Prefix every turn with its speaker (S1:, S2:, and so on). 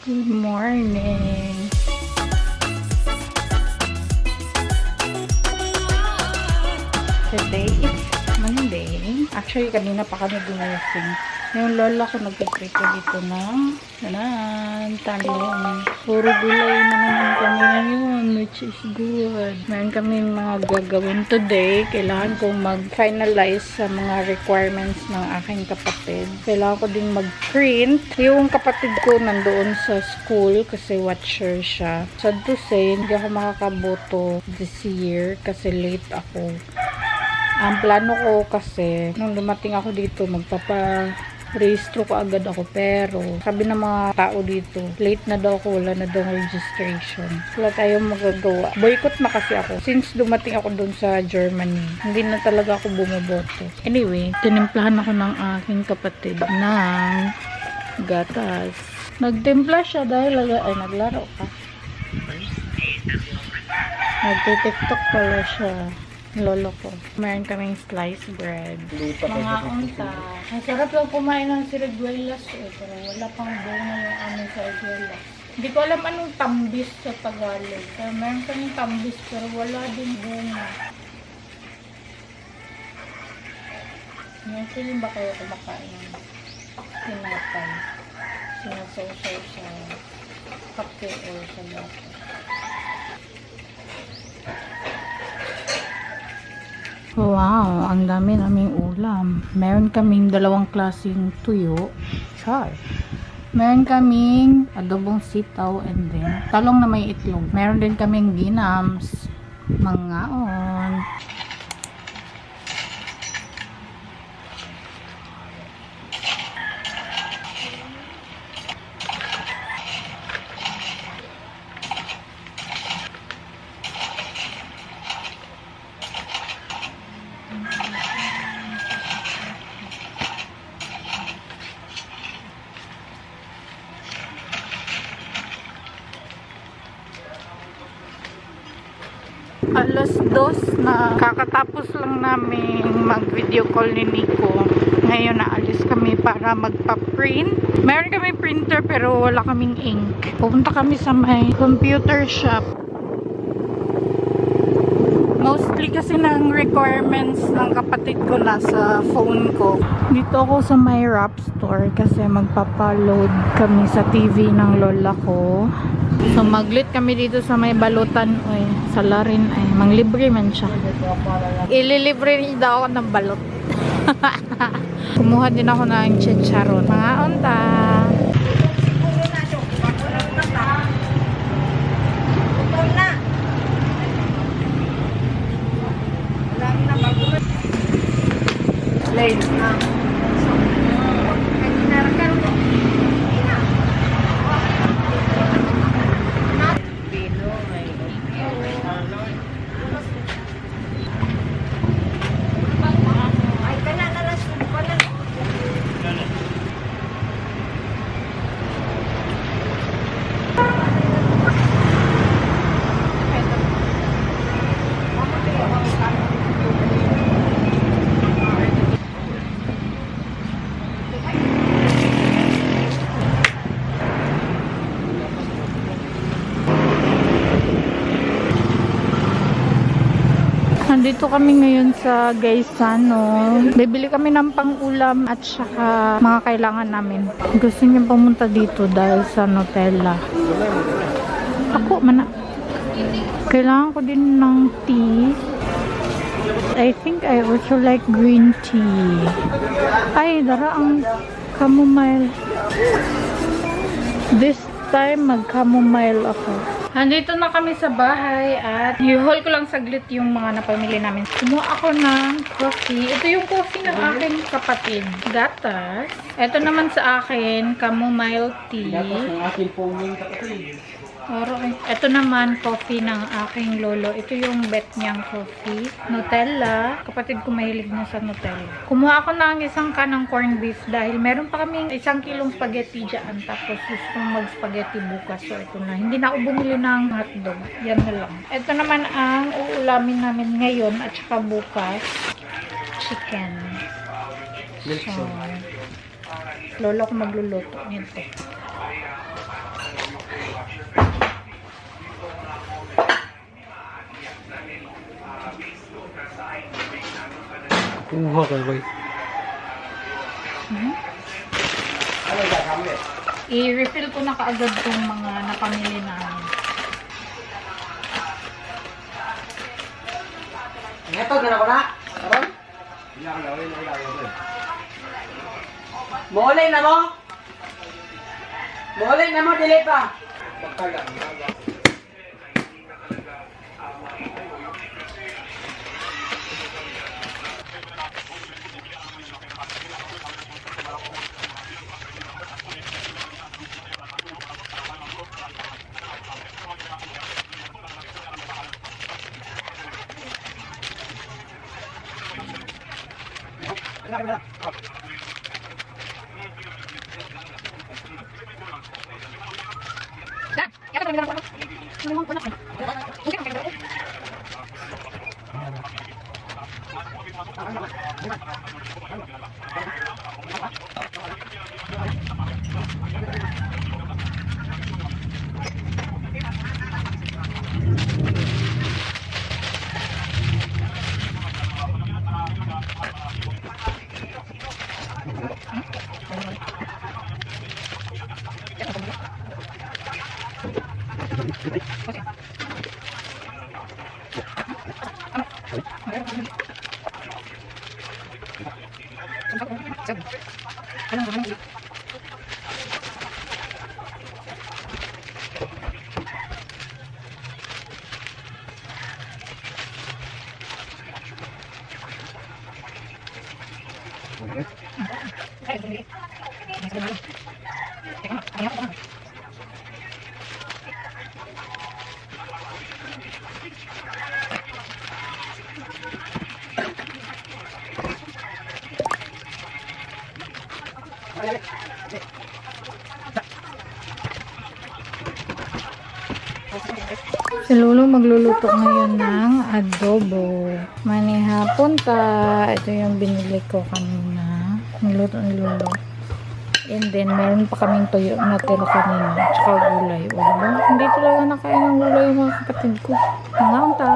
S1: Good morning. Today is Monday. Actually, kanina pa kami gumising. Yung lola ko nagpiprito dito ng talong. Puro gulay na naman kami ngayon, which is good. Meron kami mga gagawin today. Kailangan kong mag-finalize sa mga requirements ng aking kapatid. Kailangan ko din mag-print. Yung kapatid ko nandoon sa school kasi watcher siya. Sad to say, hindi ako makakaboto this year kasi late ako. Ang plano ko kasi, nung dumating ako dito, magpapa-rehistro ko agad ako. Pero, sabi ng mga tao dito, late na daw ako, wala na daw registration. Wala tayong magagawa. Boycott na kasi ako. Since dumating ako dun sa Germany, hindi na talaga ako bumoboto. Anyway, tinimplahan ako ng aking kapatid ng gatas. Nagtimpla siya dahil naglaro ka. Nagtitiktok pala siya. Lolo ko. Meron kaming sliced bread. Mga unta. Ang sarap lang kumain ng siriguelas pero wala pang bunga yung aming siriguelas. Hindi ko alam anong tambis sa Tagalog. Pero meron kaming tambis pero wala din bunga. Ngayon ba kayo kumakain ng tinapay? Sinasaw-saw sa kape o sa lahat. Wow, ang dami naming ulam. Meron kaming dalawang klaseng tuyo. Char. Meron kaming adobong sitaw and then talong na may itlog. Meron din kaming ginams, mangaon. Alas 2 na kakatapos lang namin mag-video call ni Nico. Ngayon naalis kami para magpa-print. Meron kami printer pero wala kaming ink. Pupunta kami sa may computer shop. Mostly kasi ng requirements ng kapatid ko nasa phone ko. Dito ako sa may wrap store kasi magpapa-load kami sa TV ng lola ko. So maglit kami dito sa may balutan. Oy, sala rin ay manglibre man siya. Ililibre niya daw ako ng balot. Kumuha din ako ng chicharon. Mga unta. Late na. Nandito kami ngayon sa Gaisano. Bibili kami ng pang-ulam at saka mga kailangan namin. Gusto niya pumunta dito dahil sa Nutella. Ako, kailangan ko din ng tea. I think I also like green tea. Ay, dara ang chamomile. This time, mag-chamomile ako. Nandito na kami sa bahay at i-haul ko lang saglit yung mga napamili namin. Kumuha ako ng coffee. Ito yung coffee ng aking kapatid. Gatas. Ito naman sa akin, chamomile tea.
S2: Gatas ng aking ponging kapatid.
S1: Ito naman, coffee ng aking lolo. Ito yung bet niyang coffee. Nutella. Kapatid ko mahilig na sa Nutella. Kumuha ako ng isang kanang corned beef dahil meron pa kaming 1 kilong spaghetti dyan. Tapos gusto kong mag-spaghetti bukas. So, ito na. Hindi na ako bumili ng hotdog. Yan na lang. Ito naman ang uulamin namin ngayon at saka bukas. Chicken. So, lolo ko magluluto nito.
S2: Kuha ka ba?
S1: I-refill ko na kaagad tong mga napamili namin.
S3: Ito, gana ko na. Karon? Mulay na mo? Mulay na mo, dili pa.
S1: Si Lolo magluluto ngayon ng adobo. Manihapon ta. Ito yung binili ko kanina. Niluto ni Lolo. And then, meron pa kaming tuyo na tira kanina. Tsaka gulay. O, diba? Hindi talaga nakain ng gulay yung mga kapatid ko. Mga ta.